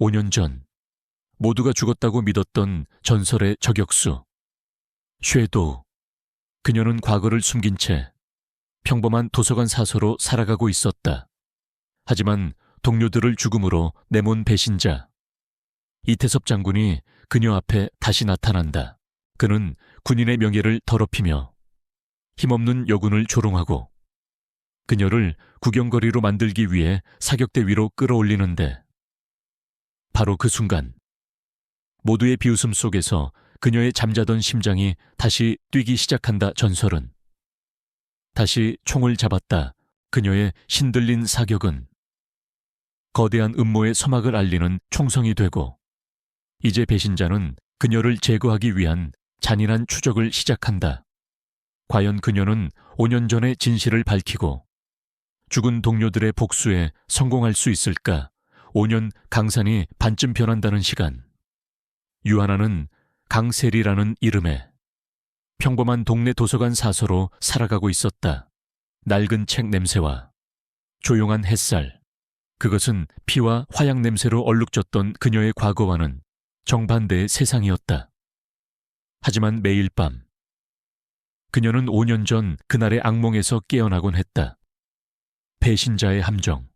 5년 전 모두가 죽었다고 믿었던 전설의 저격수 쉐도우. 그녀는 과거를 숨긴 채 평범한 도서관 사서로 살아가고 있었다. 하지만 동료들을 죽음으로 내몬 배신자 이태섭 장군이 그녀 앞에 다시 나타난다. 그는 군인의 명예를 더럽히며 힘없는 여군을 조롱하고 그녀를 구경거리로 만들기 위해 사격대 위로 끌어올리는데, 바로 그 순간 모두의 비웃음 속에서 그녀의 잠자던 심장이 다시 뛰기 시작한다. 전설은 다시 총을 잡았다. 그녀의 신들린 사격은 거대한 음모의 서막을 알리는 총성이 되고, 이제 배신자는 그녀를 제거하기 위한 잔인한 추적을 시작한다. 과연 그녀는 5년 전의 진실을 밝히고 죽은 동료들의 복수에 성공할 수 있을까? 5년 강산이 반쯤 변한다는 시간. 유하나는 강세리라는 이름의 평범한 동네 도서관 사서로 살아가고 있었다. 낡은 책 냄새와 조용한 햇살, 그것은 피와 화약 냄새로 얼룩졌던 그녀의 과거와는 정반대의 세상이었다. 하지만 매일 밤 그녀는 5년 전 그날의 악몽에서 깨어나곤 했다. 배신자의 함정,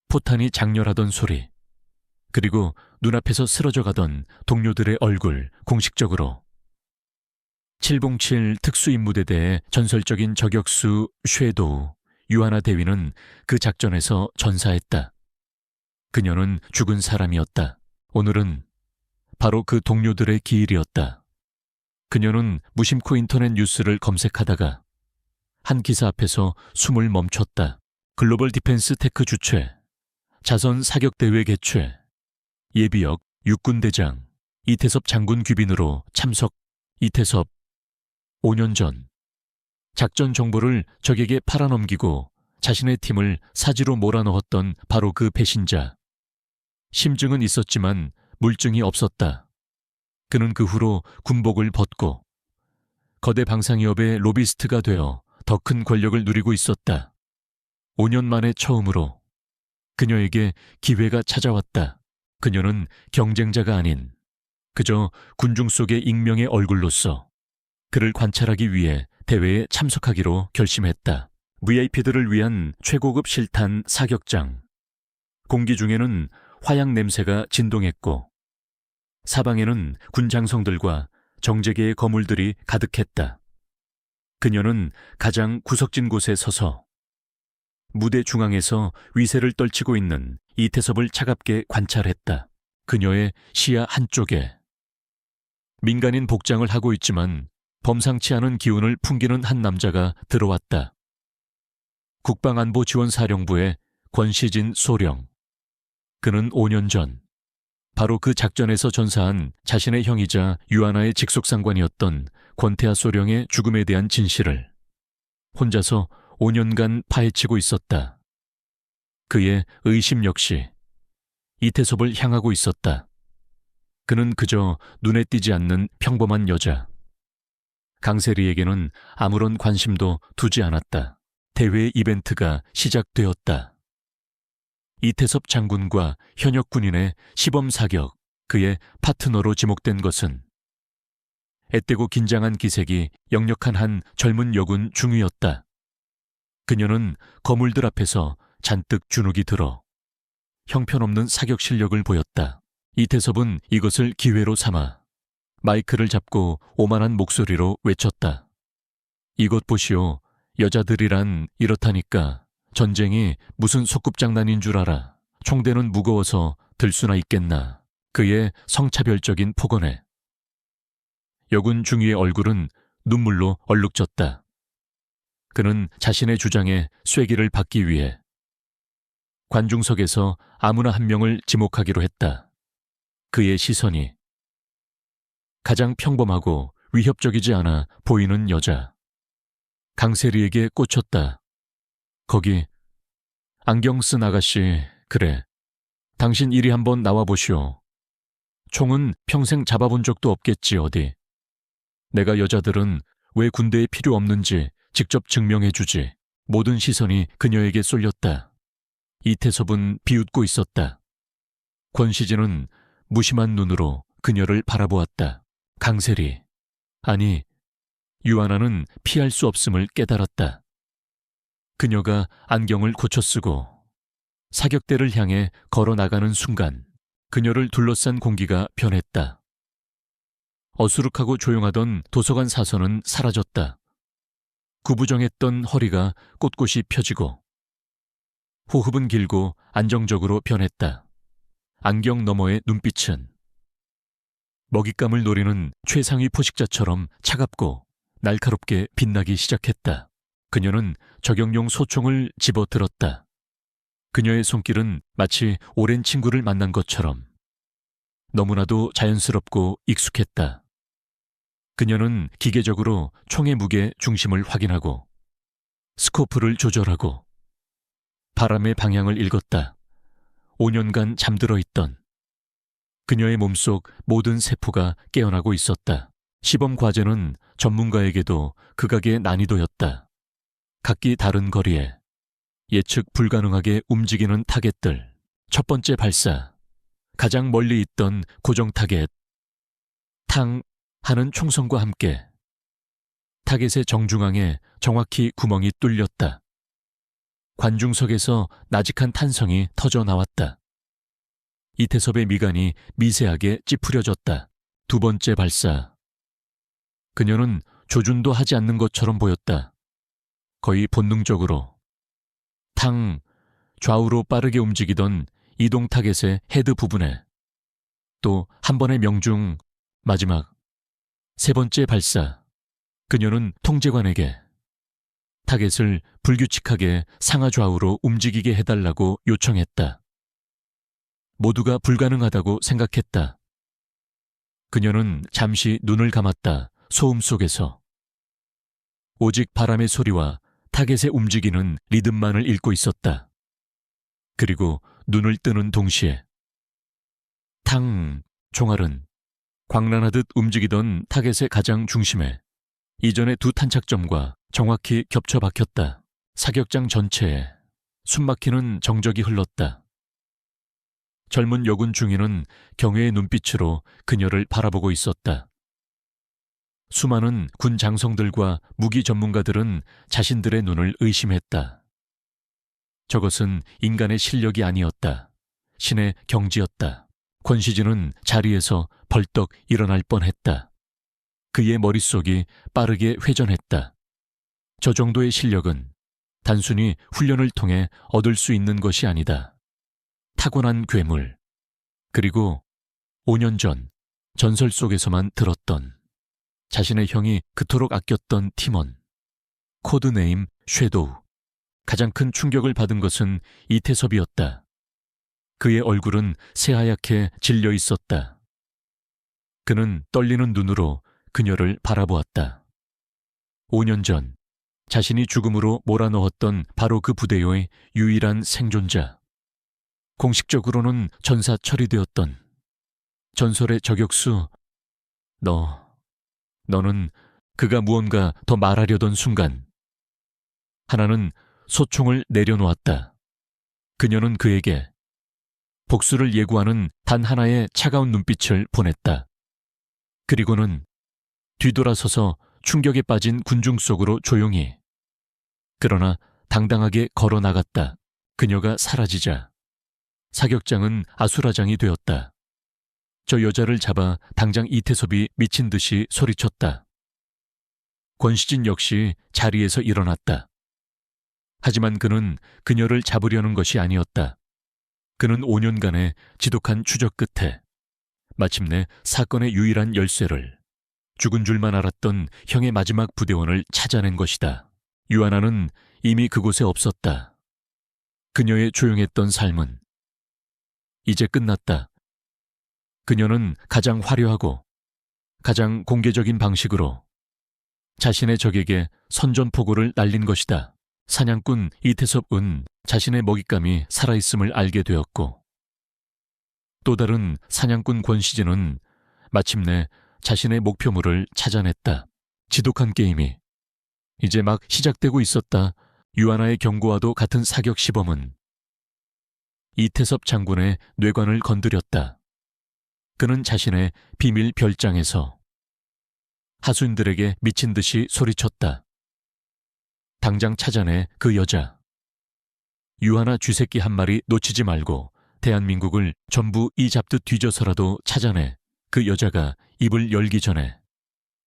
포탄이 장렬하던 소리, 그리고 눈앞에서 쓰러져 가던 동료들의 얼굴. 공식적으로 707 특수임무대대의 전설적인 저격수 쉐도우 유하나 대위는 그 작전에서 전사했다. 그녀는 죽은 사람이었다. 오늘은 바로 그 동료들의 기일이었다. 그녀는 무심코 인터넷 뉴스를 검색하다가 한 기사 앞에서 숨을 멈췄다. 글로벌 디펜스 테크 주최, 자선 사격대회 개최, 예비역 육군대장 이태섭 장군 귀빈으로 참석. 이태섭 5년 전 작전 정보를 적에게 팔아넘기고 자신의 팀을 사지로 몰아넣었던 바로 그 배신자. 심증은 있었지만 물증이 없었다. 그는 그 후로 군복을 벗고 거대 방산기업의 로비스트가 되어 더 큰 권력을 누리고 있었다. 5년 만에 처음으로 그녀에게 기회가 찾아왔다. 그녀는 경쟁자가 아닌 그저 군중 속의 익명의 얼굴로서 그를 관찰하기 위해 대회에 참석하기로 결심했다. VIP들을 위한 최고급 실탄 사격장. 공기 중에는 화약 냄새가 진동했고 사방에는 군 장성들과 정재계의 거물들이 가득했다. 그녀는 가장 구석진 곳에 서서 무대 중앙에서 위세를 떨치고 있는 이태섭을 차갑게 관찰했다. 그녀의 시야 한쪽에 민간인 복장을 하고 있지만 범상치 않은 기운을 풍기는 한 남자가 들어왔다. 국방안보지원사령부의 권시진 소령. 그는 5년 전 바로 그 작전에서 전사한 자신의 형이자 유하나의 직속상관이었던 권태하 소령의 죽음에 대한 진실을 혼자서 5년간 파헤치고 있었다. 그의 의심 역시 이태섭을 향하고 있었다. 그는 그저 눈에 띄지 않는 평범한 여자. 강세리에게는 아무런 관심도 두지 않았다. 대회 이벤트가 시작되었다. 이태섭 장군과 현역 군인의 시범 사격. 그의 파트너로 지목된 것은 앳되고 긴장한 기색이 역력한 한 젊은 여군 중위였다. 그녀는 거물들 앞에서 잔뜩 주눅이 들어 형편없는 사격 실력을 보였다. 이태섭은 이것을 기회로 삼아 마이크를 잡고 오만한 목소리로 외쳤다. 이것 보시오. 여자들이란 이렇다니까. 전쟁이 무슨 소꿉장난인 줄 알아. 총대는 무거워서 들 수나 있겠나. 그의 성차별적인 폭언에 여군 중위의 얼굴은 눈물로 얼룩졌다. 그는 자신의 주장에 쐐기를 받기 위해 관중석에서 아무나 한 명을 지목하기로 했다. 그의 시선이 가장 평범하고 위협적이지 않아 보이는 여자 강세리에게 꽂혔다. 거기 안경 쓴 아가씨, 그래. 당신 이리 한번 나와보시오. 총은 평생 잡아본 적도 없겠지 어디. 내가 여자들은 왜 군대에 필요 없는지 직접 증명해주지. 모든 시선이 그녀에게 쏠렸다. 이태섭은 비웃고 있었다. 권시진은 무심한 눈으로 그녀를 바라보았다. 강세리, 아니, 유아나는 피할 수 없음을 깨달았다. 그녀가 안경을 고쳐 쓰고 사격대를 향해 걸어 나가는 순간 그녀를 둘러싼 공기가 변했다. 어수룩하고 조용하던 도서관 사선은 사라졌다. 구부정했던 허리가 꼿꼿이 펴지고 호흡은 길고 안정적으로 변했다. 안경 너머의 눈빛은 먹잇감을 노리는 최상위 포식자처럼 차갑고 날카롭게 빛나기 시작했다. 그녀는 저격용 소총을 집어들었다. 그녀의 손길은 마치 오랜 친구를 만난 것처럼 너무나도 자연스럽고 익숙했다. 그녀는 기계적으로 총의 무게 중심을 확인하고 스코프를 조절하고 바람의 방향을 읽었다. 5년간 잠들어 있던 그녀의 몸속 모든 세포가 깨어나고 있었다. 시범 과제는 전문가에게도 극악의 난이도였다. 각기 다른 거리에 예측 불가능하게 움직이는 타겟들. 첫 번째 발사. 가장 멀리 있던 고정 타겟. 탕 하는 총성과 함께 타겟의 정중앙에 정확히 구멍이 뚫렸다. 관중석에서 나직한 탄성이 터져 나왔다. 이태섭의 미간이 미세하게 찌푸려졌다. 두 번째 발사. 그녀는 조준도 하지 않는 것처럼 보였다. 거의 본능적으로 탕 좌우로 빠르게 움직이던 이동 타겟의 헤드 부분에 또 한 번의 명중 마지막 세 번째 발사. 그녀는 통제관에게 타겟을 불규칙하게 상하 좌우로 움직이게 해달라고 요청했다. 모두가 불가능하다고 생각했다. 그녀는 잠시 눈을 감았다. 소음 속에서 오직 바람의 소리와 타겟의 움직이는 리듬만을 읽고 있었다. 그리고 눈을 뜨는 동시에 탕 총알은 광란하듯 움직이던 타겟의 가장 중심에 이전의 두 탄착점과 정확히 겹쳐 박혔다. 사격장 전체에 숨막히는 정적이 흘렀다. 젊은 여군 중위는 경외의 눈빛으로 그녀를 바라보고 있었다. 수많은 군 장성들과 무기 전문가들은 자신들의 눈을 의심했다. 저것은 인간의 실력이 아니었다. 신의 경지였다. 권시진은 자리에서 벌떡 일어날 뻔했다. 그의 머릿속이 빠르게 회전했다. 저 정도의 실력은 단순히 훈련을 통해 얻을 수 있는 것이 아니다. 타고난 괴물, 그리고 5년 전 전설 속에서만 들었던 자신의 형이 그토록 아꼈던 팀원, 코드네임 섀도우. 가장 큰 충격을 받은 것은 이태섭이었다. 그의 얼굴은 새하얗게 질려 있었다. 그는 떨리는 눈으로 그녀를 바라보았다. 5년 전 자신이 죽음으로 몰아넣었던 바로 그 부대의 유일한 생존자. 공식적으로는 전사 처리되었던 전설의 저격수. 너는 그가 무언가 더 말하려던 순간 하나는 소총을 내려놓았다. 그녀는 그에게 복수를 예고하는 단 하나의 차가운 눈빛을 보냈다. 그리고는 뒤돌아서서 충격에 빠진 군중 속으로 조용히 그러나 당당하게 걸어 나갔다. 그녀가 사라지자 사격장은 아수라장이 되었다. 저 여자를 잡아 당장 이태섭이 미친 듯이 소리쳤다. 권시진 역시 자리에서 일어났다. 하지만 그는 그녀를 잡으려는 것이 아니었다. 그는 5년간의 지독한 추적 끝에 마침내 사건의 유일한 열쇠를, 죽은 줄만 알았던 형의 마지막 부대원을 찾아낸 것이다. 유아나는 이미 그곳에 없었다. 그녀의 조용했던 삶은 이제 끝났다. 그녀는 가장 화려하고 가장 공개적인 방식으로 자신의 적에게 선전포고를 날린 것이다. 사냥꾼 이태섭은 자신의 먹잇감이 살아있음을 알게 되었고 또 다른 사냥꾼 권시진은 마침내 자신의 목표물을 찾아냈다. 지독한 게임이 이제 막 시작되고 있었다. 유아나의 경고와도 같은 사격 시범은 이태섭 장군의 뇌관을 건드렸다. 그는 자신의 비밀 별장에서 하수인들에게 미친 듯이 소리쳤다. 당장 찾아내 그 여자. 유하나 쥐새끼 한 마리 놓치지 말고 대한민국을 전부 이 잡듯 뒤져서라도 찾아내 그 여자가 입을 열기 전에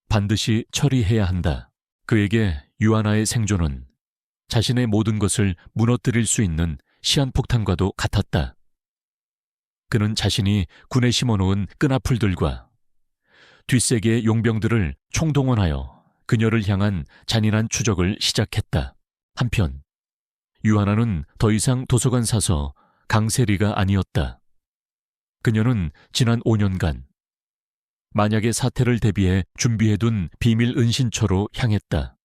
반드시 처리해야 한다. 그에게 유하나의 생존은 자신의 모든 것을 무너뜨릴 수 있는 시한폭탄과도 같았다. 그는 자신이 군에 심어놓은 끈아풀들과 뒷세계의 용병들을 총동원하여 그녀를 향한 잔인한 추적을 시작했다. 한편 유하나는 더 이상 도서관 사서 강세리가 아니었다. 그녀는 지난 5년간 만약의 사태를 대비해 준비해둔 비밀 은신처로 향했다.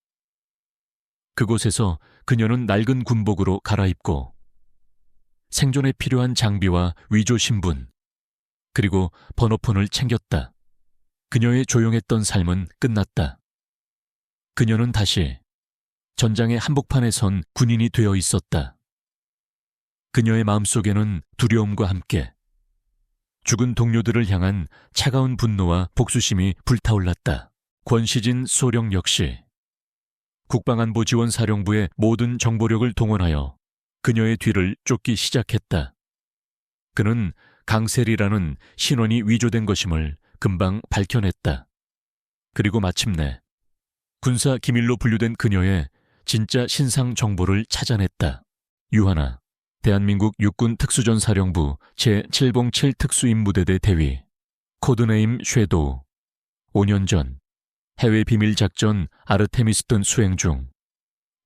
그곳에서 그녀는 낡은 군복으로 갈아입고 생존에 필요한 장비와 위조 신분, 그리고 번호폰을 챙겼다. 그녀의 조용했던 삶은 끝났다. 그녀는 다시 전장의 한복판에 선 군인이 되어 있었다. 그녀의 마음속에는 두려움과 함께 죽은 동료들을 향한 차가운 분노와 복수심이 불타올랐다. 권시진 소령 역시 국방안보지원사령부의 모든 정보력을 동원하여 그녀의 뒤를 쫓기 시작했다. 그는 강세리라는 신원이 위조된 것임을 금방 밝혀냈다. 그리고 마침내 군사 기밀로 분류된 그녀의 진짜 신상 정보를 찾아냈다. 유하나, 대한민국 육군특수전사령부 제707 특수임무대대 대위, 코드네임 쉐도우. 5년 전 해외 비밀작전 아르테미스던 수행 중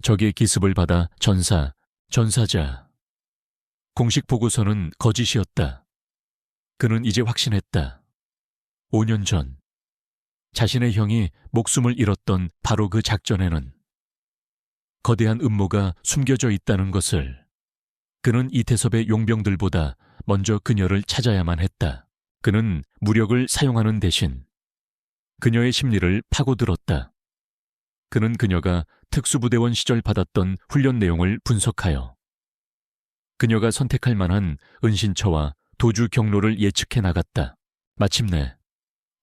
적의 기습을 받아 전사자. 공식 보고서는 거짓이었다. 그는 이제 확신했다. 5년 전 자신의 형이 목숨을 잃었던 바로 그 작전에는 거대한 음모가 숨겨져 있다는 것을. 그는 이태섭의 용병들보다 먼저 그녀를 찾아야만 했다. 그는 무력을 사용하는 대신 그녀의 심리를 파고들었다. 그는 그녀가 특수부대원 시절 받았던 훈련 내용을 분석하여 그녀가 선택할 만한 은신처와 도주 경로를 예측해 나갔다. 마침내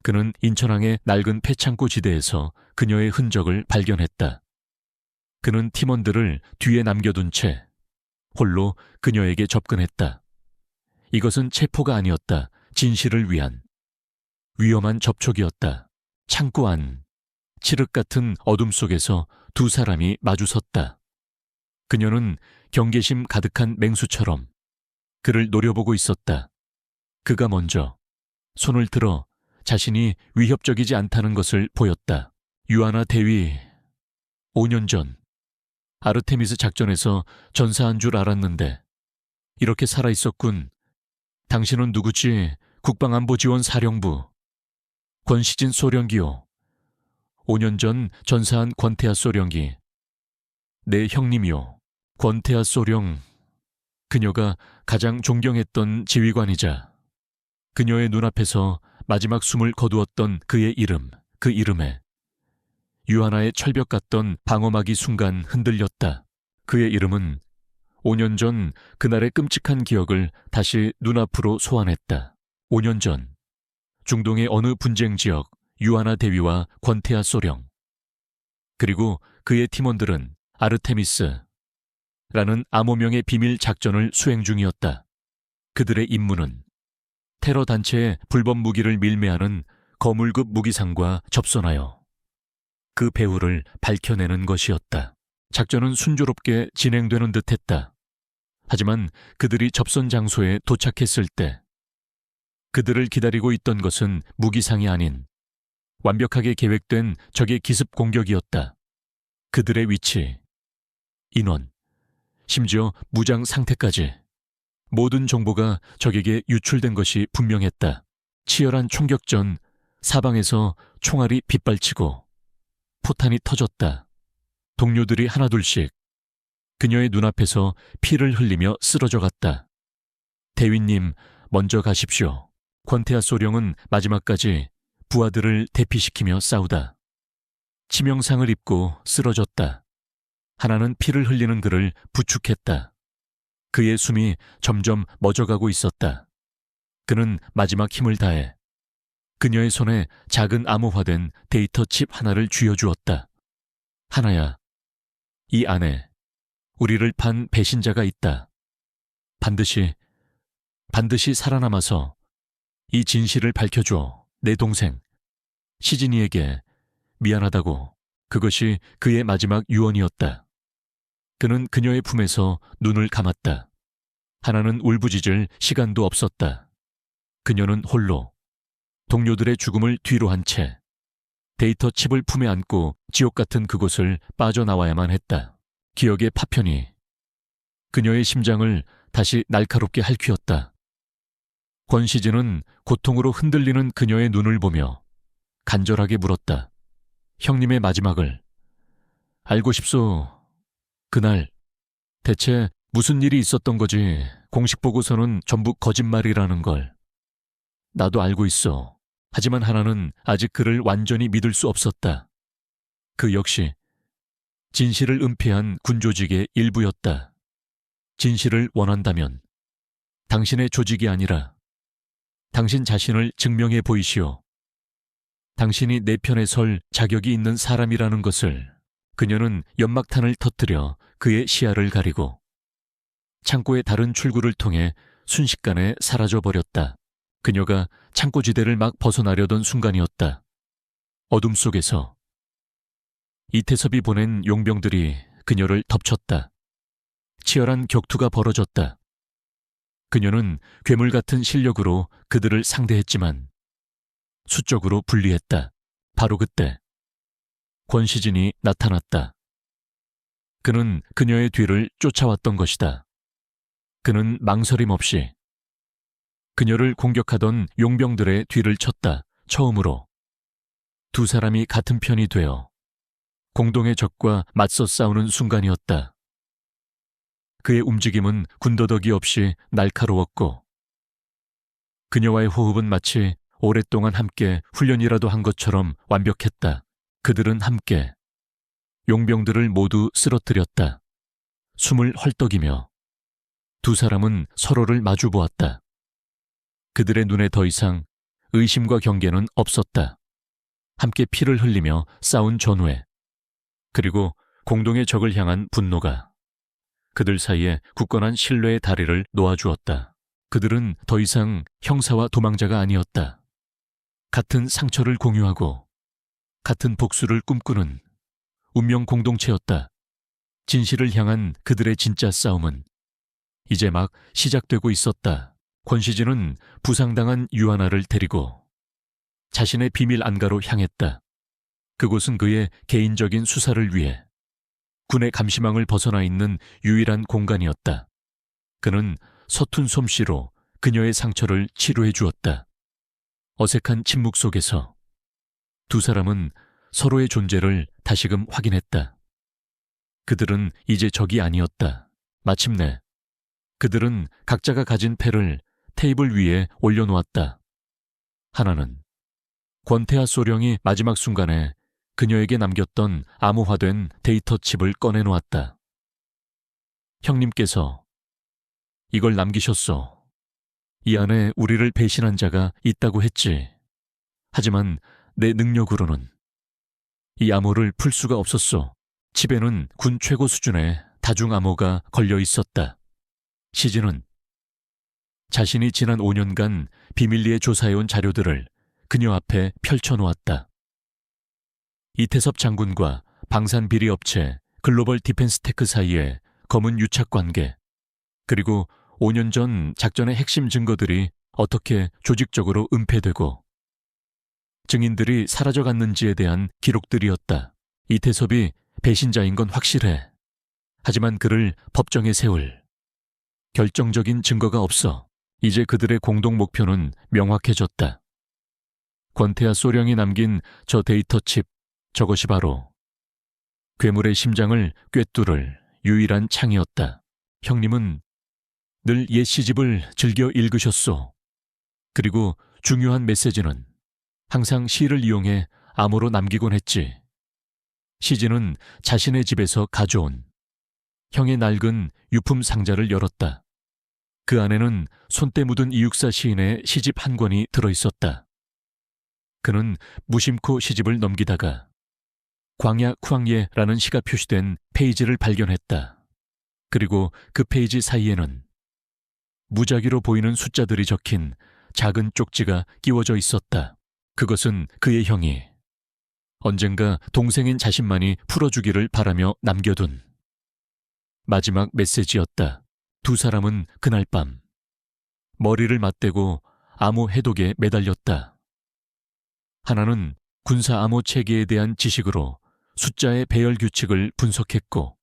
그는 인천항의 낡은 폐창고 지대에서 그녀의 흔적을 발견했다. 그는 팀원들을 뒤에 남겨둔 채 홀로 그녀에게 접근했다. 이것은 체포가 아니었다. 진실을 위한 위험한 접촉이었다. 창고 안, 칠흑 같은 어둠 속에서 두 사람이 마주섰다. 그녀는 경계심 가득한 맹수처럼 그를 노려보고 있었다. 그가 먼저 손을 들어 자신이 위협적이지 않다는 것을 보였다. 유하나 대위, 5년 전 아르테미스 작전에서 전사한 줄 알았는데 이렇게 살아있었군. 당신은 누구지? 국방안보지원사령부 권시진 소령기요. 5년 전 전사한 권태하 소령기. 내 형님이요. 권태하 소령. 그녀가 가장 존경했던 지휘관이자 그녀의 눈앞에서 마지막 숨을 거두었던 그의 이름, 그 이름에 유하나의 철벽 같던 방어막이 순간 흔들렸다. 그의 이름은 5년 전 그날의 끔찍한 기억을 다시 눈앞으로 소환했다. 5년 전 중동의 어느 분쟁 지역 유하나 대위와 권태하 소령, 그리고 그의 팀원들은 아르테미스라는 암호명의 비밀 작전을 수행 중이었다. 그들의 임무는 테러 단체의 불법 무기를 밀매하는 거물급 무기상과 접선하여 그 배후를 밝혀내는 것이었다. 작전은 순조롭게 진행되는 듯했다. 하지만 그들이 접선 장소에 도착했을 때 그들을 기다리고 있던 것은 무기상이 아닌 완벽하게 계획된 적의 기습 공격이었다. 그들의 위치, 인원, 심지어 무장 상태까지 모든 정보가 적에게 유출된 것이 분명했다. 치열한 총격전, 사방에서 총알이 빗발치고 포탄이 터졌다. 동료들이 하나둘씩 그녀의 눈앞에서 피를 흘리며 쓰러져 갔다. 대위님, 먼저 가십시오. 권태하 소령은 마지막까지 부하들을 대피시키며 싸우다 치명상을 입고 쓰러졌다. 하나는 피를 흘리는 그를 부축했다. 그의 숨이 점점 멎어가고 있었다. 그는 마지막 힘을 다해 그녀의 손에 작은 암호화된 데이터 칩 하나를 쥐어주었다. 하나야, 이 안에 우리를 판 배신자가 있다. 반드시 살아남아서 이 진실을 밝혀줘, 내 동생. 시진이에게 미안하다고. 그것이 그의 마지막 유언이었다. 그는 그녀의 품에서 눈을 감았다. 하나는 울부짖을 시간도 없었다. 그녀는 홀로 동료들의 죽음을 뒤로 한 채 데이터 칩을 품에 안고 지옥 같은 그곳을 빠져나와야만 했다. 기억의 파편이 그녀의 심장을 다시 날카롭게 핥히었다. 권시진은 고통으로 흔들리는 그녀의 눈을 보며 간절하게 물었다. 형님의 마지막을 알고 싶소. 그날 대체 무슨 일이 있었던 거지? 공식 보고서는 전부 거짓말이라는 걸. 나도 알고 있어. 하지만 하나는 아직 그를 완전히 믿을 수 없었다. 그 역시 진실을 은폐한 군조직의 일부였다. 진실을 원한다면 당신의 조직이 아니라 당신 자신을 증명해 보이시오. 당신이 내 편에 설 자격이 있는 사람이라는 것을. 그녀는 연막탄을 터뜨려 그의 시야를 가리고 창고의 다른 출구를 통해 순식간에 사라져버렸다. 그녀가 창고지대를 막 벗어나려던 순간이었다. 어둠 속에서 이태섭이 보낸 용병들이 그녀를 덮쳤다. 치열한 격투가 벌어졌다. 그녀는 괴물 같은 실력으로 그들을 상대했지만 수적으로 불리했다. 바로 그때 권시진이 나타났다. 그는 그녀의 뒤를 쫓아왔던 것이다. 그는 망설임 없이 그녀를 공격하던 용병들의 뒤를 쳤다. 처음으로 두 사람이 같은 편이 되어 공동의 적과 맞서 싸우는 순간이었다. 그의 움직임은 군더더기 없이 날카로웠고 그녀와의 호흡은 마치 오랫동안 함께 훈련이라도 한 것처럼 완벽했다. 그들은 함께 용병들을 모두 쓰러뜨렸다. 숨을 헐떡이며 두 사람은 서로를 마주 보았다. 그들의 눈에 더 이상 의심과 경계는 없었다. 함께 피를 흘리며 싸운 전후에 그리고 공동의 적을 향한 분노가 그들 사이에 굳건한 신뢰의 다리를 놓아주었다. 그들은 더 이상 형사와 도망자가 아니었다. 같은 상처를 공유하고 같은 복수를 꿈꾸는 운명 공동체였다. 진실을 향한 그들의 진짜 싸움은 이제 막 시작되고 있었다. 권시진은 부상당한 유하나를 데리고 자신의 비밀 안가로 향했다. 그곳은 그의 개인적인 수사를 위해 군의 감시망을 벗어나 있는 유일한 공간이었다. 그는 서툰 솜씨로 그녀의 상처를 치료해 주었다. 어색한 침묵 속에서 두 사람은 서로의 존재를 다시금 확인했다. 그들은 이제 적이 아니었다. 마침내 그들은 각자가 가진 패를 테이블 위에 올려놓았다. 하나는 권태하 소령이 마지막 순간에 그녀에게 남겼던 암호화된 데이터 칩을 꺼내놓았다. 형님께서 이걸 남기셨소. 이 안에 우리를 배신한 자가 있다고 했지. 하지만 내 능력으로는 이 암호를 풀 수가 없었소. 칩에는 군 최고 수준의 다중 암호가 걸려 있었다. 시진은 자신이 지난 5년간 비밀리에 조사해온 자료들을 그녀 앞에 펼쳐놓았다. 이태섭 장군과 방산비리 업체 글로벌 디펜스 테크 사이의 검은 유착 관계, 그리고 5년 전 작전의 핵심 증거들이 어떻게 조직적으로 은폐되고 증인들이 사라져갔는지에 대한 기록들이었다. 이태섭이 배신자인 건 확실해. 하지만 그를 법정에 세울 결정적인 증거가 없어. 이제 그들의 공동 목표는 명확해졌다. 권태하 소령이 남긴 저 데이터 칩, 저것이 바로 괴물의 심장을 꿰뚫을 유일한 창이었다. 형님은 늘 옛 시집을 즐겨 읽으셨소. 그리고 중요한 메시지는 항상 시를 이용해 암호로 남기곤 했지. 시진은 자신의 집에서 가져온 형의 낡은 유품 상자를 열었다. 그 안에는 손때 묻은 이육사 시인의 시집 한 권이 들어있었다. 그는 무심코 시집을 넘기다가 광야 쿠앙예라는 시가 표시된 페이지를 발견했다. 그리고 그 페이지 사이에는 무작위로 보이는 숫자들이 적힌 작은 쪽지가 끼워져 있었다. 그것은 그의 형이 언젠가 동생인 자신만이 풀어주기를 바라며 남겨둔 마지막 메시지였다. 두 사람은 그날 밤 머리를 맞대고 암호 해독에 매달렸다. 하나는 군사 암호 체계에 대한 지식으로 숫자의 배열 규칙을 분석했고,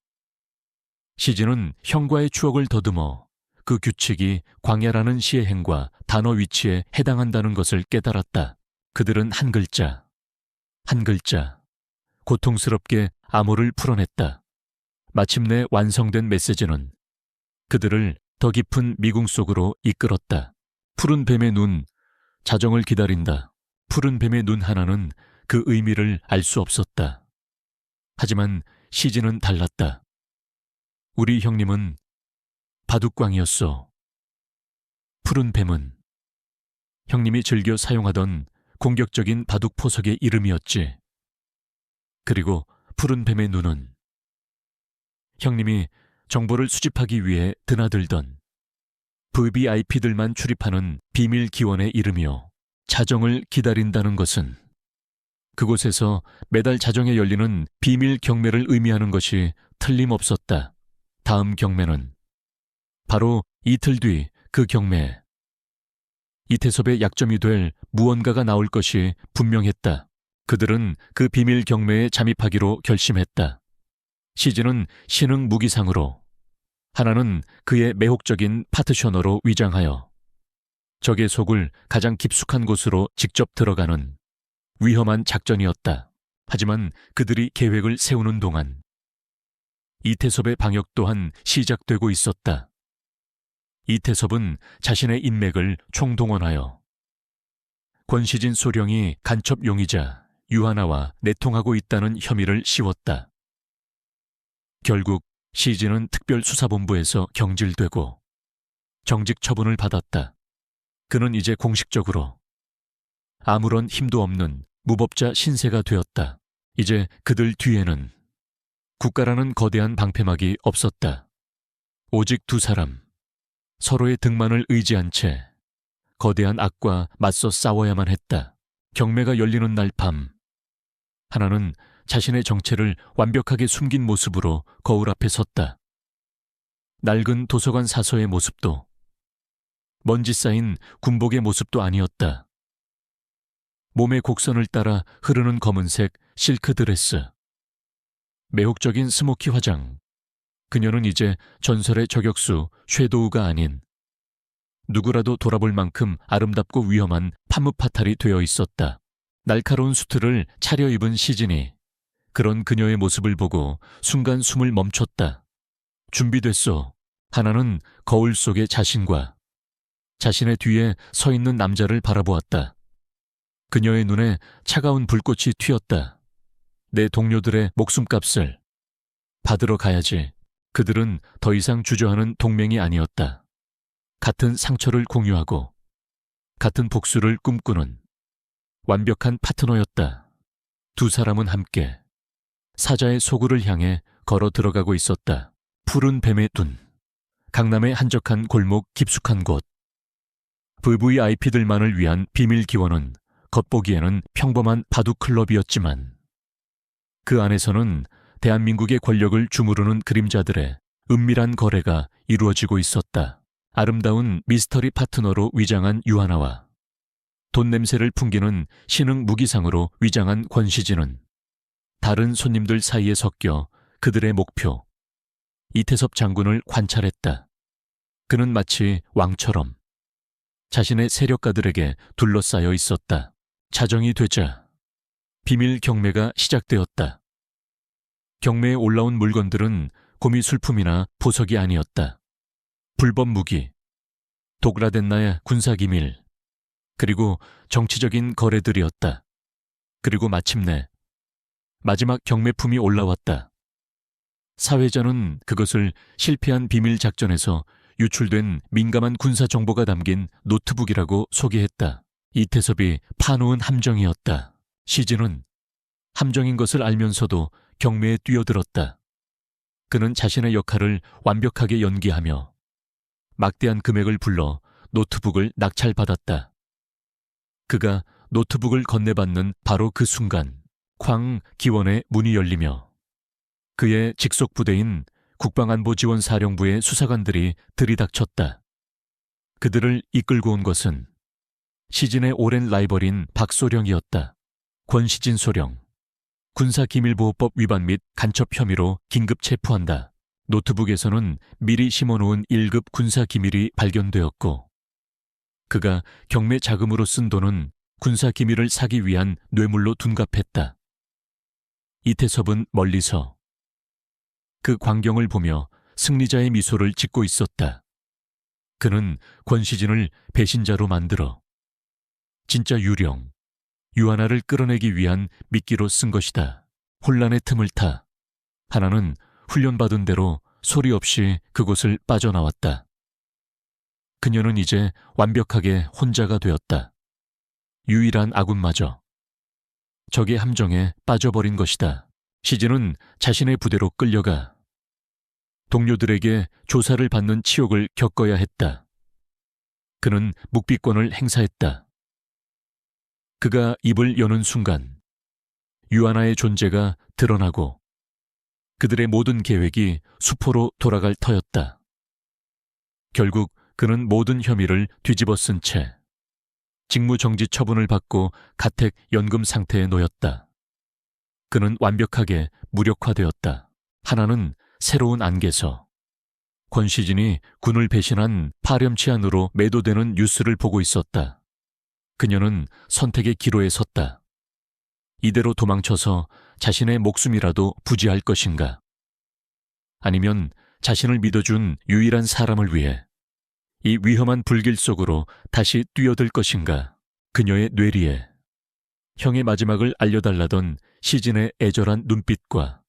시진은 형과의 추억을 더듬어 그 규칙이 광야라는 시의 행과 단어 위치에 해당한다는 것을 깨달았다. 그들은 한 글자, 한 글자, 고통스럽게 암호를 풀어냈다. 마침내 완성된 메시지는 그들을 더 깊은 미궁 속으로 이끌었다. 푸른 뱀의 눈, 자정을 기다린다. 푸른 뱀의 눈 하나는 그 의미를 알 수 없었다. 하지만 시진은 달랐다. 우리 형님은 바둑광이었어. 푸른 뱀은 형님이 즐겨 사용하던 공격적인 바둑 포석의 이름이었지. 그리고 푸른 뱀의 눈은 형님이 정보를 수집하기 위해 드나들던 VVIP들만 출입하는 비밀 기원의 이름이요. 자정을 기다린다는 것은 그곳에서 매달 자정에 열리는 비밀 경매를 의미하는 것이 틀림없었다. 다음 경매는 바로 이틀 뒤 그 경매. 이태섭의 약점이 될 무언가가 나올 것이 분명했다. 그들은 그 비밀 경매에 잠입하기로 결심했다. 시진은 신흥 무기상으로, 하나는 그의 매혹적인 파트셔너로 위장하여 적의 속을 가장 깊숙한 곳으로 직접 들어가는 위험한 작전이었다. 하지만 그들이 계획을 세우는 동안 이태섭의 방역 또한 시작되고 있었다. 이태섭은 자신의 인맥을 총동원하여 권시진 소령이 간첩용이자 유하나와 내통하고 있다는 혐의를 씌웠다. 결국 시진은 특별수사본부에서 경질되고 정직 처분을 받았다. 그는 이제 공식적으로 아무런 힘도 없는 무법자 신세가 되었다. 이제 그들 뒤에는 국가라는 거대한 방패막이 없었다. 오직 두 사람, 서로의 등만을 의지한 채 거대한 악과 맞서 싸워야만 했다. 경매가 열리는 날 밤, 하나는 자신의 정체를 완벽하게 숨긴 모습으로 거울 앞에 섰다. 낡은 도서관 사서의 모습도, 먼지 쌓인 군복의 모습도 아니었다. 몸의 곡선을 따라 흐르는 검은색 실크 드레스, 매혹적인 스모키 화장. 그녀는 이제 전설의 저격수 쉐도우가 아닌 누구라도 돌아볼 만큼 아름답고 위험한 파무파탈이 되어 있었다. 날카로운 수트를 차려입은 시진이 그런 그녀의 모습을 보고 순간 숨을 멈췄다. 준비됐어. 하나는 거울 속의 자신과 자신의 뒤에 서 있는 남자를 바라보았다. 그녀의 눈에 차가운 불꽃이 튀었다. 내 동료들의 목숨값을 받으러 가야지. 그들은 더 이상 주저하는 동맹이 아니었다. 같은 상처를 공유하고 같은 복수를 꿈꾸는 완벽한 파트너였다. 두 사람은 함께 사자의 소굴을 향해 걸어 들어가고 있었다. 푸른 뱀의 눈, 강남의 한적한 골목 깊숙한 곳. VVIP들만을 위한 비밀 기원은 겉보기에는 평범한 바둑클럽이었지만 그 안에서는 대한민국의 권력을 주무르는 그림자들의 은밀한 거래가 이루어지고 있었다. 아름다운 미스터리 파트너로 위장한 유하나와 돈 냄새를 풍기는 신흥 무기상으로 위장한 권시진은 다른 손님들 사이에 섞여 그들의 목표, 이태섭 장군을 관찰했다. 그는 마치 왕처럼 자신의 세력가들에게 둘러싸여 있었다. 자정이 되자 비밀 경매가 시작되었다. 경매에 올라온 물건들은 고미술품이나 보석이 아니었다. 불법 무기, 도그라덴나의 군사기밀, 그리고 정치적인 거래들이었다. 그리고 마침내 마지막 경매품이 올라왔다. 사회자는 그것을 실패한 비밀 작전에서 유출된 민감한 군사 정보가 담긴 노트북이라고 소개했다. 이태섭이 파놓은 함정이었다. 시진은 함정인 것을 알면서도 경매에 뛰어들었다. 그는 자신의 역할을 완벽하게 연기하며 막대한 금액을 불러 노트북을 낙찰받았다. 그가 노트북을 건네받는 바로 그 순간 쾅 기원의 문이 열리며 그의 직속 부대인 국방안보지원사령부의 수사관들이 들이닥쳤다. 그들을 이끌고 온 것은 시진의 오랜 라이벌인 박소령이었다. 권시진 소령. 군사기밀보호법 위반 및 간첩 혐의로 긴급 체포한다. 노트북에서는 미리 심어놓은 1급 군사기밀이 발견되었고 그가 경매 자금으로 쓴 돈은 군사기밀을 사기 위한 뇌물로 둔갑했다. 이태섭은 멀리서 그 광경을 보며 승리자의 미소를 짓고 있었다. 그는 권시진을 배신자로 만들어 진짜 유령, 유하나를 끌어내기 위한 미끼로 쓴 것이다. 혼란의 틈을 타 하나는 훈련받은 대로 소리 없이 그곳을 빠져나왔다. 그녀는 이제 완벽하게 혼자가 되었다. 유일한 아군마저 적의 함정에 빠져버린 것이다. 시진은 자신의 부대로 끌려가 동료들에게 조사를 받는 치욕을 겪어야 했다. 그는 묵비권을 행사했다. 그가 입을 여는 순간 유하나의 존재가 드러나고 그들의 모든 계획이 수포로 돌아갈 터였다. 결국 그는 모든 혐의를 뒤집어 쓴 채 직무정지 처분을 받고 가택 연금 상태에 놓였다. 그는 완벽하게 무력화되었다. 하나는 새로운 안개서 권시진이 군을 배신한 파렴치한으로 매도되는 뉴스를 보고 있었다. 그녀는 선택의 기로에 섰다. 이대로 도망쳐서 자신의 목숨이라도 부지할 것인가? 아니면 자신을 믿어준 유일한 사람을 위해 이 위험한 불길 속으로 다시 뛰어들 것인가? 그녀의 뇌리에 형의 마지막을 알려달라던 시진의 애절한 눈빛과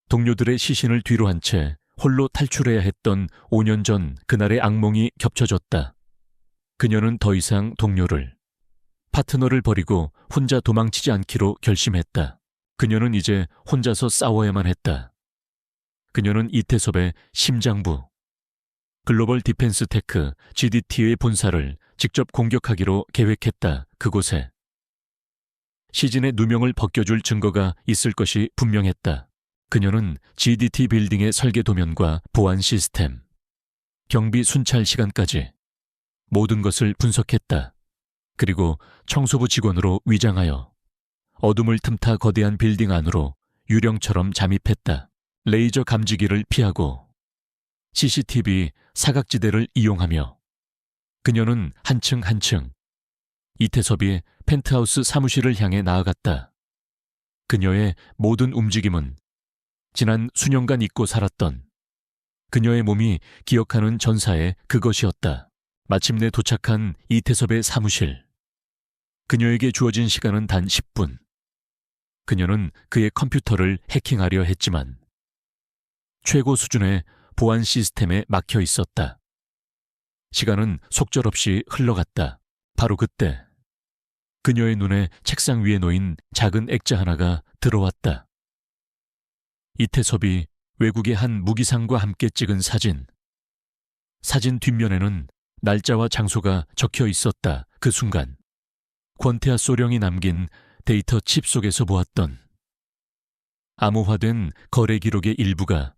동료들의 시신을 뒤로 한 채 홀로 탈출해야 했던 5년 전 그날의 악몽이 겹쳐졌다. 그녀는 더 이상 동료를, 파트너를 버리고 혼자 도망치지 않기로 결심했다. 그녀는 이제 혼자서 싸워야만 했다. 그녀는 이태섭의 심장부, 글로벌 디펜스 테크 GDT의 본사를 직접 공격하기로 계획했다. 그곳에 시진의 누명을 벗겨줄 증거가 있을 것이 분명했다. 그녀는 GDT 빌딩의 설계 도면과 보안 시스템, 경비 순찰 시간까지 모든 것을 분석했다. 그리고 청소부 직원으로 위장하여 어둠을 틈타 거대한 빌딩 안으로 유령처럼 잠입했다. 레이저 감지기를 피하고 CCTV 사각지대를 이용하며 그녀는 한층 한층 이태섭이 펜트하우스 사무실을 향해 나아갔다. 그녀의 모든 움직임은 지난 수년간 잊고 살았던 그녀의 몸이 기억하는 전사의 그것이었다. 마침내 도착한 이태섭의 사무실. 그녀에게 주어진 시간은 단 10분. 그녀는 그의 컴퓨터를 해킹하려 했지만 최고 수준의 보안 시스템에 막혀 있었다. 시간은 속절없이 흘러갔다. 바로 그때 그녀의 눈에 책상 위에 놓인 작은 액자 하나가 들어왔다. 이태섭이 외국의 한 무기상과 함께 찍은 사진. 사진 뒷면에는 날짜와 장소가 적혀 있었다. 그 순간 권태하 소령이 남긴 데이터 칩 속에서 보았던 암호화된 거래 기록의 일부가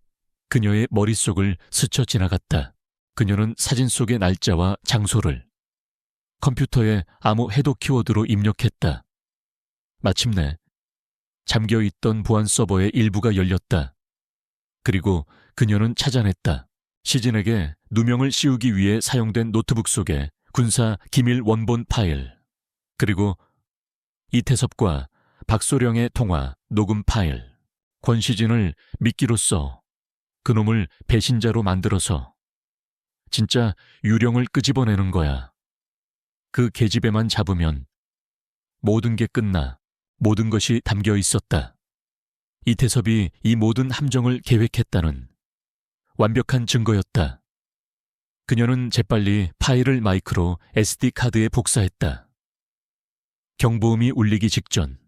그녀의 머릿속을 스쳐 지나갔다. 그녀는 사진 속의 날짜와 장소를 컴퓨터에 암호 해독 키워드로 입력했다. 마침내 잠겨있던 보안 서버의 일부가 열렸다. 그리고 그녀는 찾아냈다. 시진에게 누명을 씌우기 위해 사용된 노트북 속에 군사 기밀 원본 파일, 그리고 이태섭과 박소령의 통화 녹음 파일. 권시진을 미끼로써 그놈을 배신자로 만들어서 진짜 유령을 끄집어내는 거야. 그 계집애만 잡으면 모든 게 끝나. 모든 것이 담겨 있었다. 이태섭이 이 모든 함정을 계획했다는 완벽한 증거였다. 그녀는 재빨리 파일을 마이크로 SD카드에 복사했다. 경보음이 울리기 직전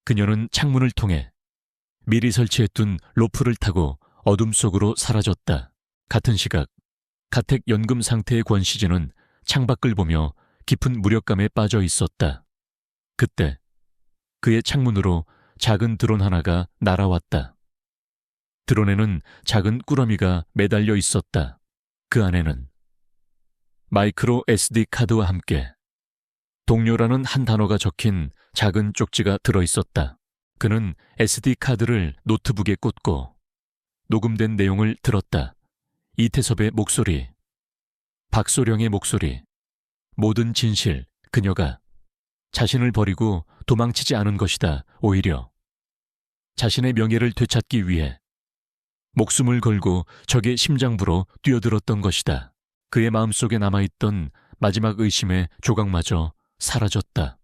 그녀는 창문을 통해 미리 설치해둔 로프를 타고 어둠 속으로 사라졌다. 같은 시각 가택 연금 상태의 권시진은 창밖을 보며 깊은 무력감에 빠져 있었다. 그때 그의 창문으로 작은 드론 하나가 날아왔다. 드론에는 작은 꾸러미가 매달려 있었다. 그 안에는 마이크로 SD 카드와 함께 동료라는 한 단어가 적힌 작은 쪽지가 들어있었다. 그는 SD 카드를 노트북에 꽂고 녹음된 내용을 들었다. 이태섭의 목소리, 박소령의 목소리, 모든 진실, 그녀가 자신을 버리고 도망치지 않은 것이다. 오히려 자신의 명예를 되찾기 위해 목숨을 걸고 적의 심장부로 뛰어들었던 것이다. 그의 마음속에 남아있던 마지막 의심의 조각마저 사라졌다.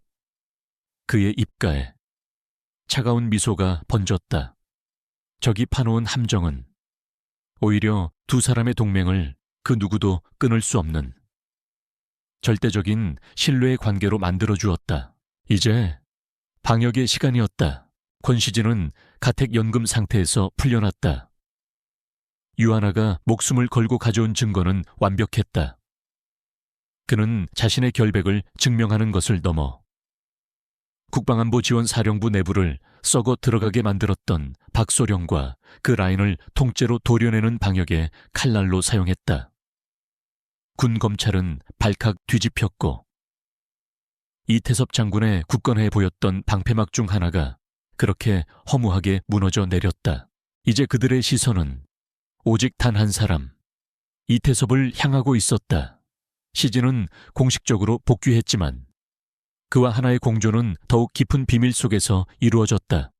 그의 입가에 차가운 미소가 번졌다. 적이 파놓은 함정은 오히려 두 사람의 동맹을 그 누구도 끊을 수 없는 절대적인 신뢰의 관계로 만들어주었다. 이제 방역의 시간이었다. 권시진은 가택연금 상태에서 풀려났다. 유하나가 목숨을 걸고 가져온 증거는 완벽했다. 그는 자신의 결백을 증명하는 것을 넘어 국방안보지원사령부 내부를 썩어 들어가게 만들었던 박소령과 그 라인을 통째로 도려내는 방역에 칼날로 사용했다. 군 검찰은 발칵 뒤집혔고 이태섭 장군의 굳건해 보였던 방패막 중 하나가 그렇게 허무하게 무너져 내렸다. 이제 그들의 시선은 오직 단 한 사람, 이태섭을 향하고 있었다. 시진은 공식적으로 복귀했지만 그와 하나의 공조는 더욱 깊은 비밀 속에서 이루어졌다.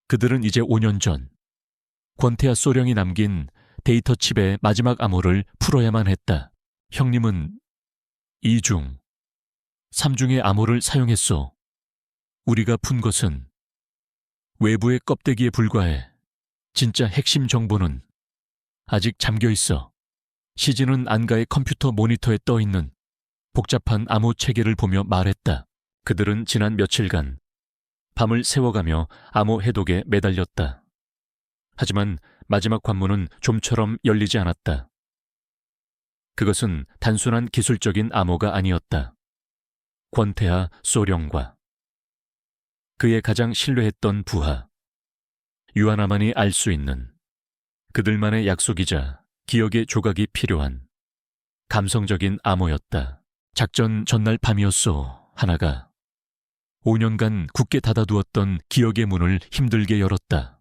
그들은 이제 5년 전 권태하 소령이 남긴 데이터 칩의 마지막 암호를 풀어야만 했다. 형님은 2중, 3중의 암호를 사용했소. 우리가 푼 것은 외부의 껍데기에 불과해. 진짜 핵심 정보는 아직 잠겨 있어. 시진은 안가의 컴퓨터 모니터에 떠 있는 복잡한 암호 체계를 보며 말했다. 그들은 지난 며칠간 밤을 새워가며 암호 해독에 매달렸다. 하지만 마지막 관문은 좀처럼 열리지 않았다. 그것은 단순한 기술적인 암호가 아니었다. 권태하 소령과 그의 가장 신뢰했던 부하, 유하나만이 알 수 있는 그들만의 약속이자 기억의 조각이 필요한 감성적인 암호였다. 작전 전날 밤이었소. 하나가 5년간 굳게 닫아두었던 기억의 문을 힘들게 열었다.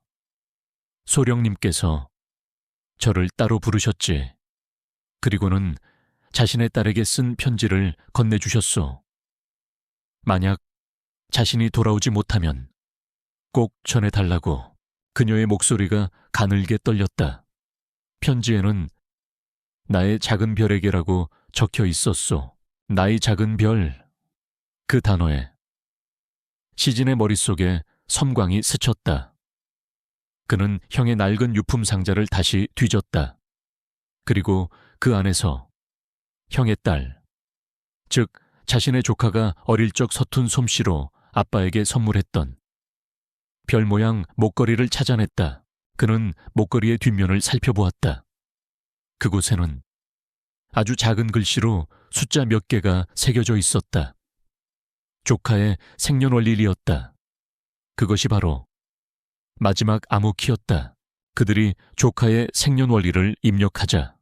소령님께서 저를 따로 부르셨지. 그리고는 자신의 딸에게 쓴 편지를 건네주셨소. 만약 자신이 돌아오지 못하면 꼭 전해달라고. 그녀의 목소리가 가늘게 떨렸다. 편지에는 나의 작은 별에게라고 적혀 있었소. 나의 작은 별. 그 단어에 시진의 머릿속에 섬광이 스쳤다. 그는 형의 낡은 유품 상자를 다시 뒤졌다. 그리고 그 안에서 형의 딸, 즉 자신의 조카가 어릴 적 서툰 솜씨로 아빠에게 선물했던 별 모양 목걸이를 찾아냈다. 그는 목걸이의 뒷면을 살펴보았다. 그곳에는 아주 작은 글씨로 숫자 몇 개가 새겨져 있었다. 조카의 생년월일이었다. 그것이 바로 마지막 암호키였다. 그들이 조카의 생년월일을 입력하자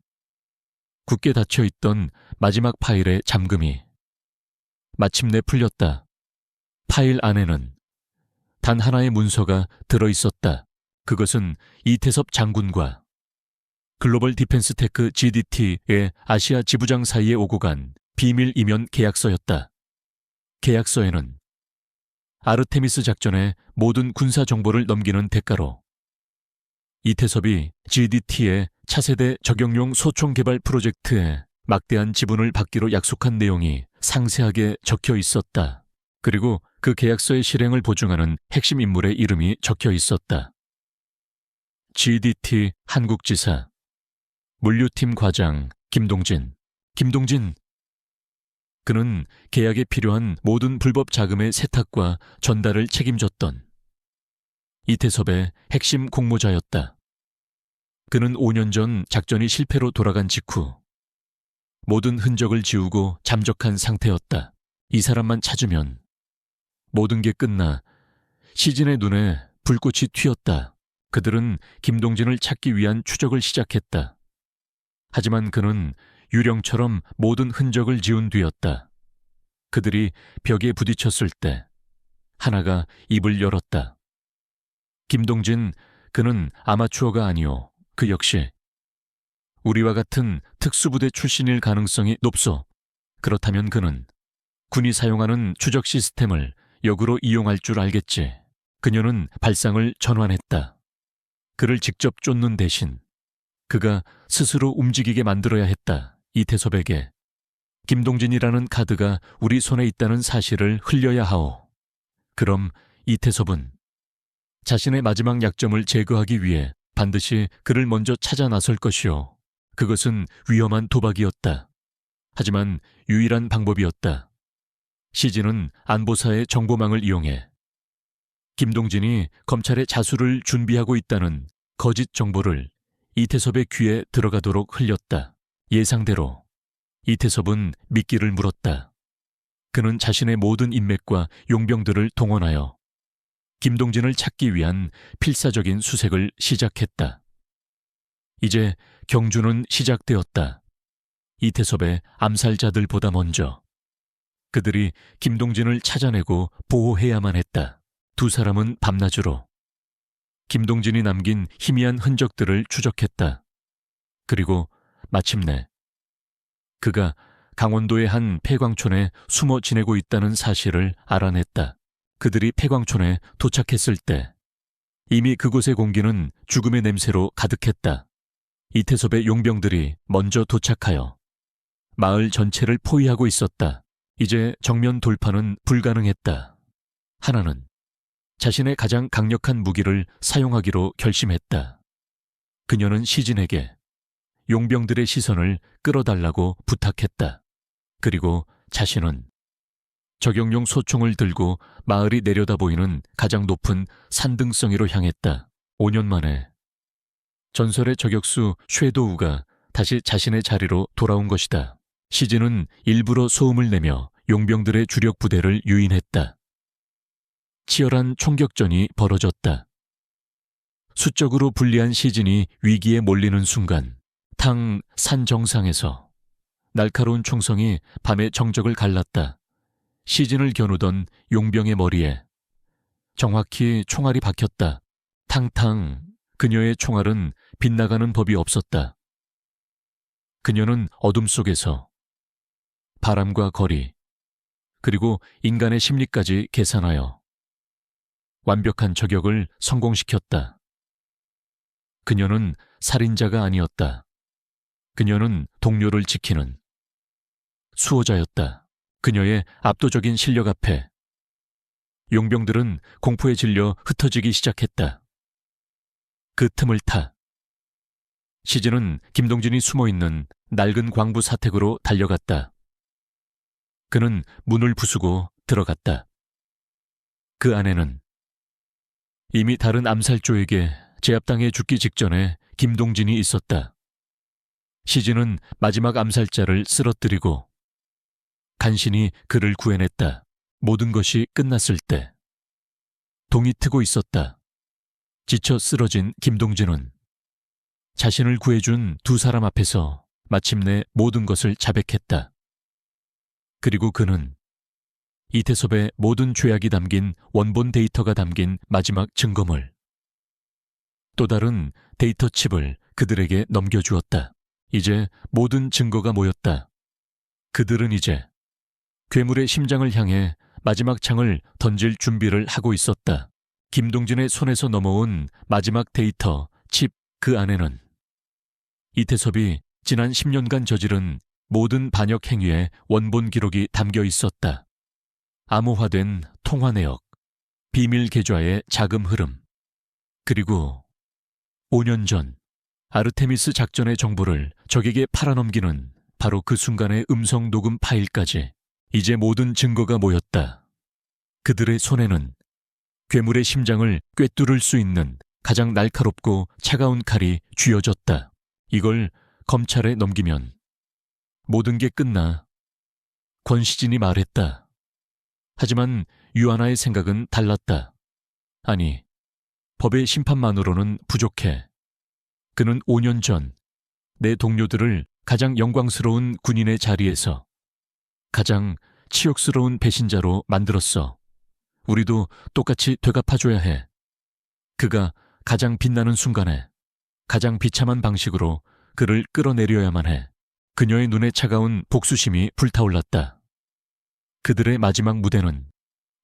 굳게 닫혀있던 마지막 파일의 잠금이 마침내 풀렸다. 파일 안에는 단 하나의 문서가 들어있었다. 그것은 이태섭 장군과 글로벌 디펜스 테크 GDT의 아시아 지부장 사이에 오고 간 비밀 이면 계약서였다. 계약서에는 아르테미스 작전의 모든 군사 정보를 넘기는 대가로 이태섭이 GDT의 차세대 적용용 소총 개발 프로젝트에 막대한 지분을 받기로 약속한 내용이 상세하게 적혀 있었다. 그리고 그 계약서의 실행을 보증하는 핵심 인물의 이름이 적혀 있었다. GDT 한국지사, 물류팀 과장 김동진. 그는 계약에 필요한 모든 불법 자금의 세탁과 전달을 책임졌던 이태섭의 핵심 공모자였다. 그는 5년 전 작전이 실패로 돌아간 직후 모든 흔적을 지우고 잠적한 상태였다. 이 사람만 찾으면 모든 게 끝나. 시진의 눈에 불꽃이 튀었다. 그들은 김동진을 찾기 위한 추적을 시작했다. 하지만 그는 유령처럼 모든 흔적을 지운 뒤였다. 그들이 벽에 부딪혔을 때 하나가 입을 열었다. 김동진, 그는 아마추어가 아니오. 그 역시 우리와 같은 특수부대 출신일 가능성이 높소. 그렇다면 그는 군이 사용하는 추적 시스템을 역으로 이용할 줄 알겠지. 그녀는 발상을 전환했다. 그를 직접 쫓는 대신 그가 스스로 움직이게 만들어야 했다. 이태섭에게 김동진이라는 카드가 우리 손에 있다는 사실을 흘려야 하오. 그럼 이태섭은 자신의 마지막 약점을 제거하기 위해 반드시 그를 먼저 찾아 나설 것이오. 그것은 위험한 도박이었다. 하지만 유일한 방법이었다. 시진은 안보사의 정보망을 이용해 김동진이 검찰에 자수를 준비하고 있다는 거짓 정보를 이태섭의 귀에 들어가도록 흘렸다. 예상대로 이태섭은 미끼를 물었다. 그는 자신의 모든 인맥과 용병들을 동원하여 김동진을 찾기 위한 필사적인 수색을 시작했다. 이제 경주는 시작되었다. 이태섭의 암살자들보다 먼저 그들이 김동진을 찾아내고 보호해야만 했다. 두 사람은 밤낮으로 김동진이 남긴 희미한 흔적들을 추적했다. 그리고 마침내 그가 강원도의 한 폐광촌에 숨어 지내고 있다는 사실을 알아냈다. 그들이 폐광촌에 도착했을 때 이미 그곳의 공기는 죽음의 냄새로 가득했다. 이태섭의 용병들이 먼저 도착하여 마을 전체를 포위하고 있었다. 이제 정면 돌파는 불가능했다. 하나는 자신의 가장 강력한 무기를 사용하기로 결심했다. 그녀는 시진에게 용병들의 시선을 끌어달라고 부탁했다. 그리고 자신은 적용용 소총을 들고 마을이 내려다 보이는 가장 높은 산등성이로 향했다. 5년 만에 전설의 저격수 쉐도우가 다시 자신의 자리로 돌아온 것이다. 시진은 일부러 소음을 내며 용병들의 주력 부대를 유인했다. 치열한 총격전이 벌어졌다. 수적으로 불리한 시진이 위기에 몰리는 순간 산 정상에서 날카로운 총성이 밤의 정적을 갈랐다. 시진을 겨누던 용병의 머리에 정확히 총알이 박혔다. 탕탕. 그녀의 총알은 빗나가는 법이 없었다. 그녀는 어둠 속에서 바람과 거리, 그리고 인간의 심리까지 계산하여 완벽한 저격을 성공시켰다. 그녀는 살인자가 아니었다. 그녀는 동료를 지키는 수호자였다. 그녀의 압도적인 실력 앞에 용병들은 공포에 질려 흩어지기 시작했다. 그 틈을 타 시진은 김동진이 숨어있는 낡은 광부 사택으로 달려갔다. 그는 문을 부수고 들어갔다. 그 안에는 이미 다른 암살조에게 제압당해 죽기 직전에 김동진이 있었다. 시진은 마지막 암살자를 쓰러뜨리고 간신히 그를 구해냈다. 모든 것이 끝났을 때 동이 트고 있었다. 지쳐 쓰러진 김동진은 자신을 구해준 두 사람 앞에서 마침내 모든 것을 자백했다. 그리고 그는 이태섭의 모든 죄악이 담긴 원본 데이터가 담긴 마지막 증거물, 또 다른 데이터 칩을 그들에게 넘겨주었다. 이제 모든 증거가 모였다. 그들은 이제 괴물의 심장을 향해 마지막 창을 던질 준비를 하고 있었다. 김동진의 손에서 넘어온 마지막 데이터 칩, 그 안에는 이태섭이 지난 10년간 저지른 모든 반역 행위의 원본 기록이 담겨 있었다. 암호화된 통화 내역, 비밀 계좌의 자금 흐름, 그리고 5년 전 아르테미스 작전의 정보를 적에게 팔아넘기는 바로 그 순간의 음성 녹음 파일까지 이제 모든 증거가 모였다. 그들의 손에는 괴물의 심장을 꿰뚫을 수 있는 가장 날카롭고 차가운 칼이 쥐어졌다. 이걸 검찰에 넘기면 모든 게 끝나. 권시진이 말했다. 하지만 유아나의 생각은 달랐다. 아니, 법의 심판만으로는 부족해. 그는 5년 전 내 동료들을 가장 영광스러운 군인의 자리에서 가장 치욕스러운 배신자로 만들었어. 우리도 똑같이 되갚아줘야 해. 그가 가장 빛나는 순간에 가장 비참한 방식으로 그를 끌어내려야만 해. 그녀의 눈에 차가운 복수심이 불타올랐다. 그들의 마지막 무대는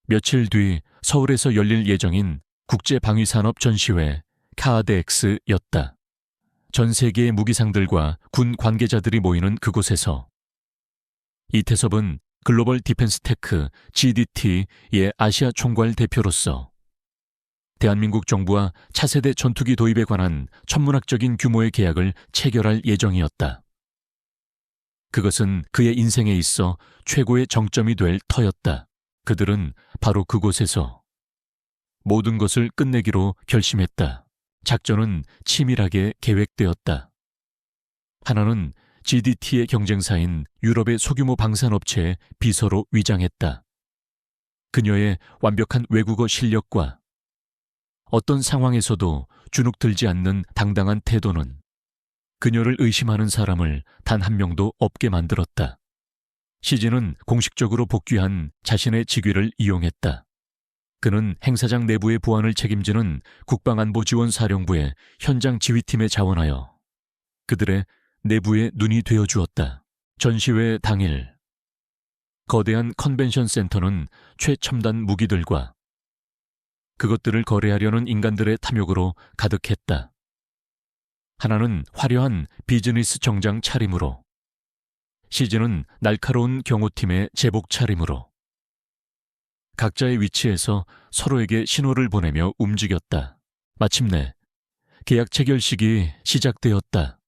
며칠 뒤 서울에서 열릴 예정인 국제방위산업 전시회 카아드엑스였다. 전 세계의 무기상들과 군 관계자들이 모이는 그곳에서 이태섭은 글로벌 디펜스 테크 GDT의 아시아 총괄 대표로서 대한민국 정부와 차세대 전투기 도입에 관한 천문학적인 규모의 계약을 체결할 예정이었다. 그것은 그의 인생에 있어 최고의 정점이 될 터였다. 그들은 바로 그곳에서 모든 것을 끝내기로 결심했다. 작전은 치밀하게 계획되었다. 하나는 GDT의 경쟁사인 유럽의 소규모 방산업체의 비서로 위장했다. 그녀의 완벽한 외국어 실력과 어떤 상황에서도 주눅들지 않는 당당한 태도는 그녀를 의심하는 사람을 단 한 명도 없게 만들었다. 시진은 공식적으로 복귀한 자신의 직위를 이용했다. 그는 행사장 내부의 보안을 책임지는 국방안보지원사령부의 현장 지휘팀에 자원하여 그들의 내부의 눈이 되어주었다. 전시회 당일 거대한 컨벤션 센터는 최첨단 무기들과 그것들을 거래하려는 인간들의 탐욕으로 가득했다. 하나는 화려한 비즈니스 정장 차림으로, 시즌은 날카로운 경호팀의 제복 차림으로 각자의 위치에서 서로에게 신호를 보내며 움직였다. 마침내 계약 체결식이 시작되었다.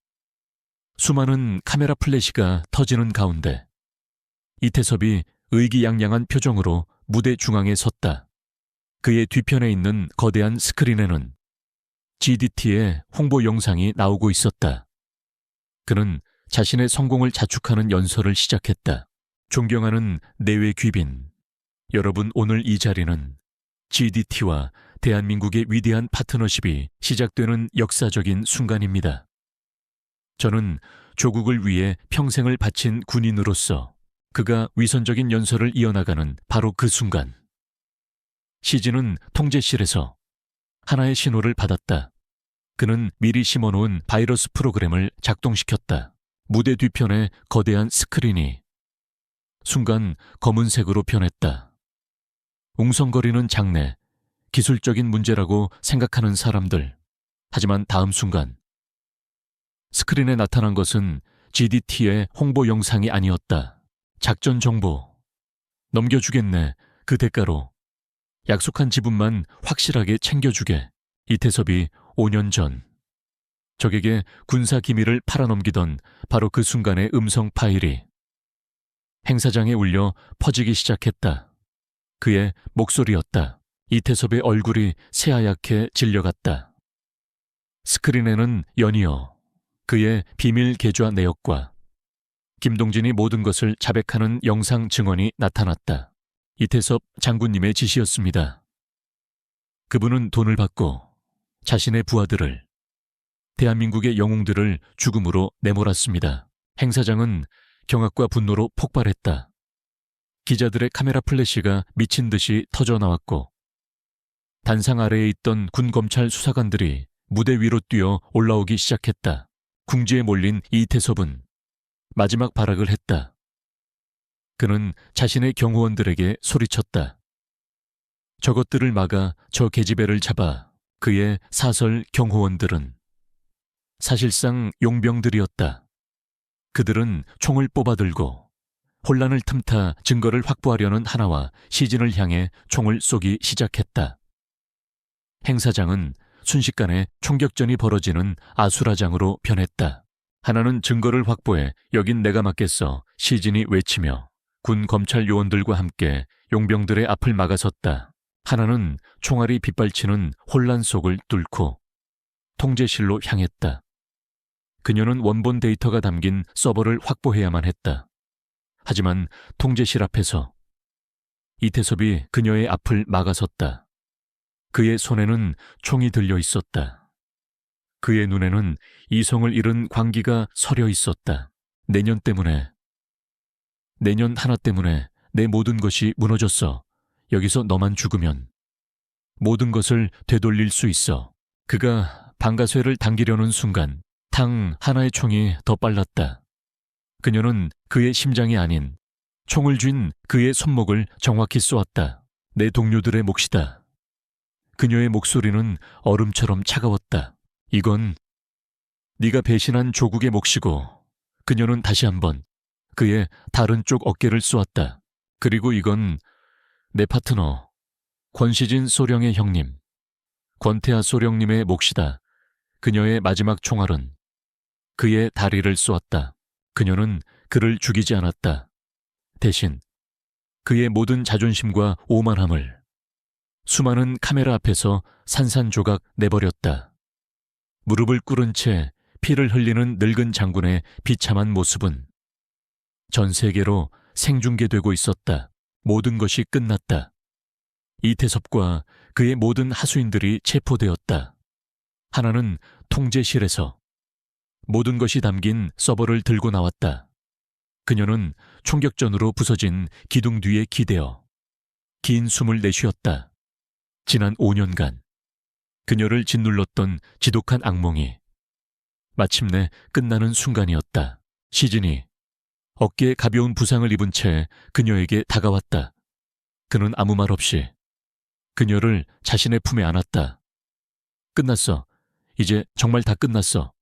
수많은 카메라 플래시가 터지는 가운데 이태섭이 의기양양한 표정으로 무대 중앙에 섰다. 그의 뒤편에 있는 거대한 스크린에는 GDT의 홍보 영상이 나오고 있었다. 그는 자신의 성공을 자축하는 연설을 시작했다. 존경하는 내외 귀빈, 여러분, 오늘 이 자리는 GDT와 대한민국의 위대한 파트너십이 시작되는 역사적인 순간입니다. 저는 조국을 위해 평생을 바친 군인으로서 그가 위선적인 연설을 이어나가는 바로 그 순간, 시진은 통제실에서 하나의 신호를 받았다. 그는 미리 심어놓은 바이러스 프로그램을 작동시켰다. 무대 뒤편의 거대한 스크린이 순간 검은색으로 변했다. 웅성거리는 장내, 기술적인 문제라고 생각하는 사람들. 하지만 다음 순간 스크린에 나타난 것은 GDT의 홍보 영상이 아니었다. 작전 정보. 넘겨주겠네. 그 대가로 약속한 지분만 확실하게 챙겨주게. 이태섭이 5년 전 적에게 군사 기밀을 팔아넘기던 바로 그 순간의 음성 파일이 행사장에 울려 퍼지기 시작했다. 그의 목소리였다. 이태섭의 얼굴이 새하얗게 질려갔다. 스크린에는 연이어 그의 비밀 계좌 내역과 김동진이 모든 것을 자백하는 영상 증언이 나타났다. 이태섭 장군님의 지시였습니다. 그분은 돈을 받고 자신의 부하들을, 대한민국의 영웅들을 죽음으로 내몰았습니다. 행사장은 경악과 분노로 폭발했다. 기자들의 카메라 플래시가 미친 듯이 터져나왔고 단상 아래에 있던 군검찰 수사관들이 무대 위로 뛰어 올라오기 시작했다. 궁지에 몰린 이태섭은 마지막 발악을 했다. 그는 자신의 경호원들에게 소리쳤다. 저것들을 막아 저 계집애를 잡아. 그의 사설 경호원들은 사실상 용병들이었다. 그들은 총을 뽑아들고 혼란을 틈타 증거를 확보하려는 하나와 시진을 향해 총을 쏘기 시작했다. 행사장은 순식간에 총격전이 벌어지는 아수라장으로 변했다. 하나는 증거를 확보해 여긴 내가 맡겠어 시진이 외치며 군 검찰 요원들과 함께 용병들의 앞을 막아섰다. 하나는 총알이 빗발치는 혼란 속을 뚫고 통제실로 향했다. 그녀는 원본 데이터가 담긴 서버를 확보해야만 했다. 하지만 통제실 앞에서 이태섭이 그녀의 앞을 막아섰다. 그의 손에는 총이 들려 있었다. 그의 눈에는 이성을 잃은 광기가 서려 있었다. 내년 하나 때문에 내 모든 것이 무너졌어. 여기서 너만 죽으면 모든 것을 되돌릴 수 있어. 그가 방가쇠를 당기려는 순간 탕 하나의 총이 더 빨랐다. 그녀는 그의 심장이 아닌 총을 쥔 그의 손목을 정확히 쏘았다. 내 동료들의 몫이다. 그녀의 목소리는 얼음처럼 차가웠다. 이건 네가 배신한 조국의 몫이고. 그녀는 다시 한번 그의 다른 쪽 어깨를 쏘았다. 그리고 이건 내 파트너 권시진 소령의 형님 권태하 소령님의 몫이다. 그녀의 마지막 총알은 그의 다리를 쏘았다. 그녀는 그를 죽이지 않았다. 대신 그의 모든 자존심과 오만함을 수많은 카메라 앞에서 산산조각 내버렸다. 무릎을 꿇은 채 피를 흘리는 늙은 장군의 비참한 모습은 전 세계로 생중계되고 있었다. 모든 것이 끝났다. 이태섭과 그의 모든 하수인들이 체포되었다. 하나는 통제실에서 모든 것이 담긴 서버를 들고 나왔다. 그녀는 총격전으로 부서진 기둥 뒤에 기대어 긴 숨을 내쉬었다. 지난 5년간 그녀를 짓눌렀던 지독한 악몽이 마침내 끝나는 순간이었다. 시진이 어깨에 가벼운 부상을 입은 채 그녀에게 다가왔다. 그는 아무 말 없이 그녀를 자신의 품에 안았다. 끝났어. 이제 정말 다 끝났어.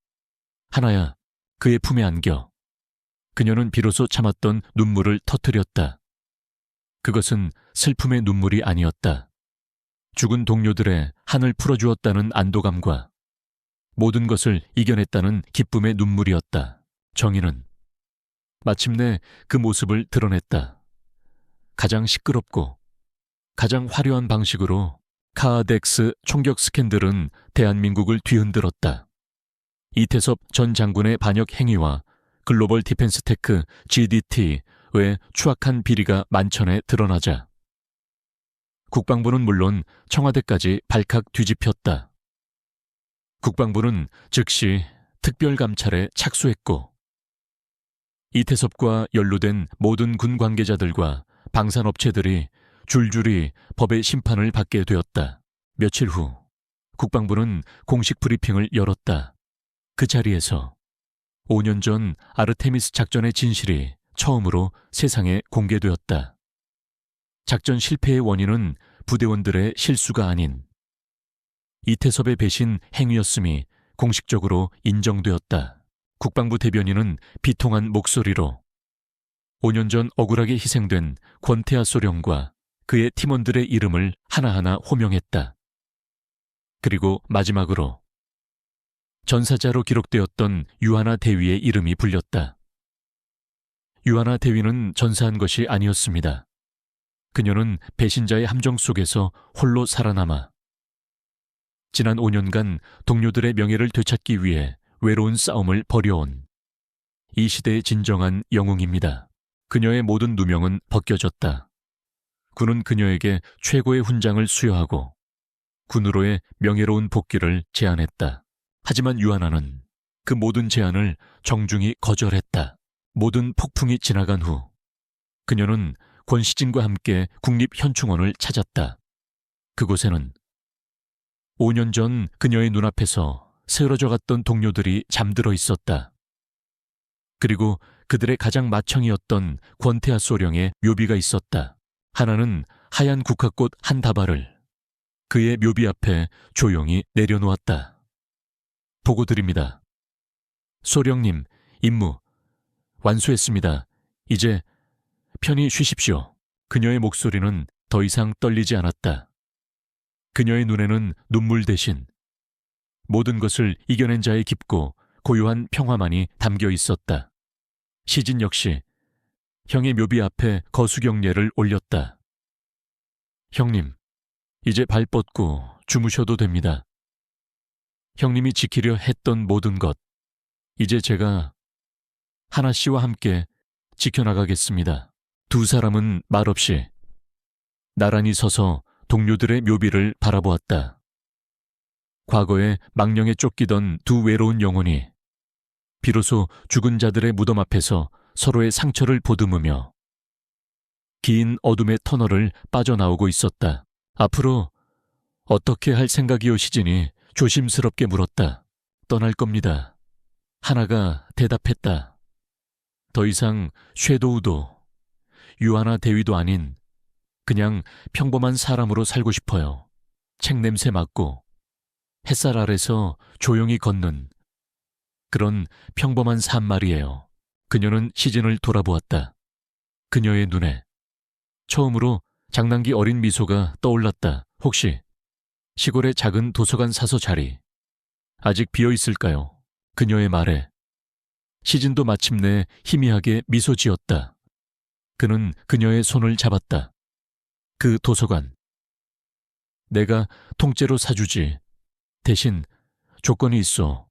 하나야, 그의 품에 안겨. 그녀는 비로소 참았던 눈물을 터뜨렸다. 그것은 슬픔의 눈물이 아니었다. 죽은 동료들의 한을 풀어주었다는 안도감과 모든 것을 이겨냈다는 기쁨의 눈물이었다. 정의는 마침내 그 모습을 드러냈다. 가장 시끄럽고 가장 화려한 방식으로 카아덱스 총격 스캔들은 대한민국을 뒤흔들었다. 이태섭 전 장군의 반역 행위와 글로벌 디펜스 테크 GDT의 추악한 비리가 만천에 드러나자 국방부는 물론 청와대까지 발칵 뒤집혔다. 국방부는 즉시 특별감찰에 착수했고 이태섭과 연루된 모든 군 관계자들과 방산업체들이 줄줄이 법의 심판을 받게 되었다. 며칠 후 국방부는 공식 브리핑을 열었다. 그 자리에서 5년 전 아르테미스 작전의 진실이 처음으로 세상에 공개되었다. 작전 실패의 원인은 부대원들의 실수가 아닌 이태섭의 배신 행위였음이 공식적으로 인정되었다. 국방부 대변인은 비통한 목소리로 5년 전 억울하게 희생된 권태하 소령과 그의 팀원들의 이름을 하나하나 호명했다. 그리고 마지막으로 전사자로 기록되었던 유하나 대위의 이름이 불렸다. 유하나 대위는 전사한 것이 아니었습니다. 그녀는 배신자의 함정 속에서 홀로 살아남아 지난 5년간 동료들의 명예를 되찾기 위해 외로운 싸움을 벌여온 이 시대의 진정한 영웅입니다. 그녀의 모든 누명은 벗겨졌다. 군은 그녀에게 최고의 훈장을 수여하고 군으로의 명예로운 복귀를 제안했다. 하지만 유하나는 그 모든 제안을 정중히 거절했다. 모든 폭풍이 지나간 후 그녀는 권시진과 함께 국립현충원을 찾았다. 그곳에는 5년 전 그녀의 눈앞에서 쓰러져 갔던 동료들이 잠들어 있었다. 그리고 그들의 가장 맏형이었던 권태하 소령의 묘비가 있었다. 하나는 하얀 국화꽃 한 다발을 그의 묘비 앞에 조용히 내려놓았다. 보고 드립니다. 소령님, 임무 완수했습니다. 이제 편히 쉬십시오. 그녀의 목소리는 더 이상 떨리지 않았다. 그녀의 눈에는 눈물 대신 모든 것을 이겨낸 자의 깊고 고요한 평화만이 담겨 있었다. 시진 역시 형의 묘비 앞에 거수경례를 올렸다. 형님, 이제 발 뻗고 주무셔도 됩니다. 형님이 지키려 했던 모든 것, 이제 제가 하나 씨와 함께 지켜나가겠습니다. 두 사람은 말없이 나란히 서서 동료들의 묘비를 바라보았다. 과거에 망령에 쫓기던 두 외로운 영혼이 비로소 죽은 자들의 무덤 앞에서 서로의 상처를 보듬으며 긴 어둠의 터널을 빠져나오고 있었다. 앞으로 어떻게 할 생각이오? 시진이 조심스럽게 물었다. 떠날 겁니다. 하나가 대답했다. 더 이상 쉐도우도 유아나 대위도 아닌 그냥 평범한 사람으로 살고 싶어요. 책 냄새 맡고 햇살 아래서 조용히 걷는 그런 평범한 삶 말이에요. 그녀는 시진을 돌아보았다. 그녀의 눈에 처음으로 장난기 어린 미소가 떠올랐다. 혹시 시골의 작은 도서관 사서 자리 아직 비어 있을까요? 그녀의 말에 시진도 마침내 희미하게 미소 지었다. 그는 그녀의 손을 잡았다. 그 도서관 내가 통째로 사주지. 대신 조건이 있어.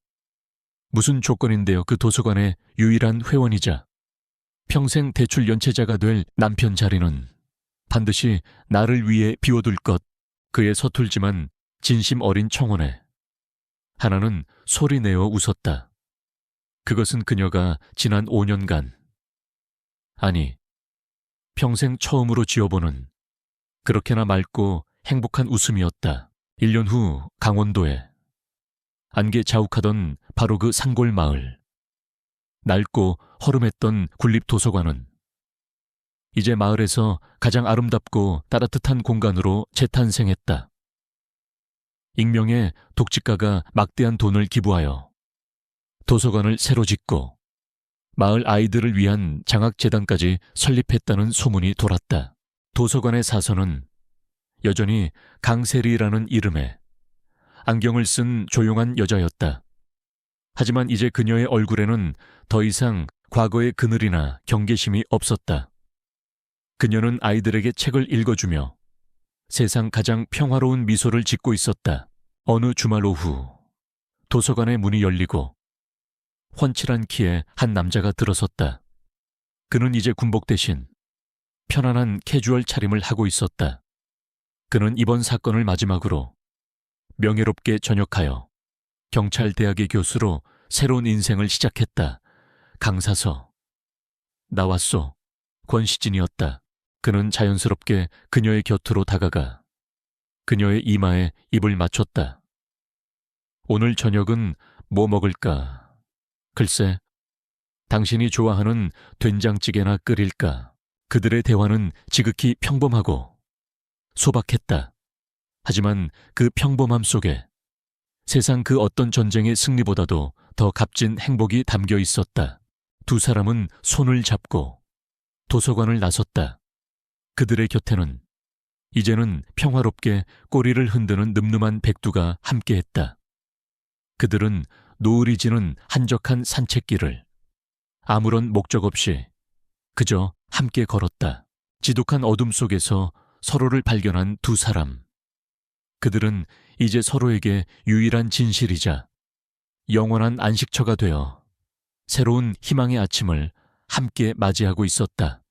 무슨 조건인데요? 그 도서관의 유일한 회원이자 평생 대출 연체자가 될 남편 자리는 반드시 나를 위해 비워둘 것. 그의 서툴지만 진심 어린 청혼에 하나는 소리내어 웃었다. 그것은 그녀가 지난 5년간, 아니 평생 처음으로 지어보는 그렇게나 맑고 행복한 웃음이었다. 1년 후 강원도에 안개 자욱하던 바로 그 산골 마을. 낡고 허름했던 군립도서관은 이제 마을에서 가장 아름답고 따뜻한 공간으로 재탄생했다. 익명의 독집가가 막대한 돈을 기부하여 도서관을 새로 짓고 마을 아이들을 위한 장학재단까지 설립했다는 소문이 돌았다. 도서관의 사서는 여전히 강세리라는 이름에 안경을 쓴 조용한 여자였다. 하지만 이제 그녀의 얼굴에는 더 이상 과거의 그늘이나 경계심이 없었다. 그녀는 아이들에게 책을 읽어주며 세상 가장 평화로운 미소를 짓고 있었다. 어느 주말 오후 도서관의 문이 열리고 훤칠한 키에 한 남자가 들어섰다. 그는 이제 군복 대신 편안한 캐주얼 차림을 하고 있었다. 그는 이번 사건을 마지막으로 명예롭게 전역하여 경찰대학의 교수로 새로운 인생을 시작했다. 강사서. 나왔소. 권시진이었다. 그는 자연스럽게 그녀의 곁으로 다가가 그녀의 이마에 입을 맞췄다. 오늘 저녁은 뭐 먹을까? 글쎄, 당신이 좋아하는 된장찌개나 끓일까? 그들의 대화는 지극히 평범하고 소박했다. 하지만 그 평범함 속에 세상 그 어떤 전쟁의 승리보다도 더 값진 행복이 담겨 있었다. 두 사람은 손을 잡고 도서관을 나섰다. 그들의 곁에는 이제는 평화롭게 꼬리를 흔드는 늠름한 백두가 함께했다. 그들은 노을이 지는 한적한 산책길을 아무런 목적 없이 그저 함께 걸었다. 지독한 어둠 속에서 서로를 발견한 두 사람. 그들은 이제 서로에게 유일한 진실이자 영원한 안식처가 되어 새로운 희망의 아침을 함께 맞이하고 있었다.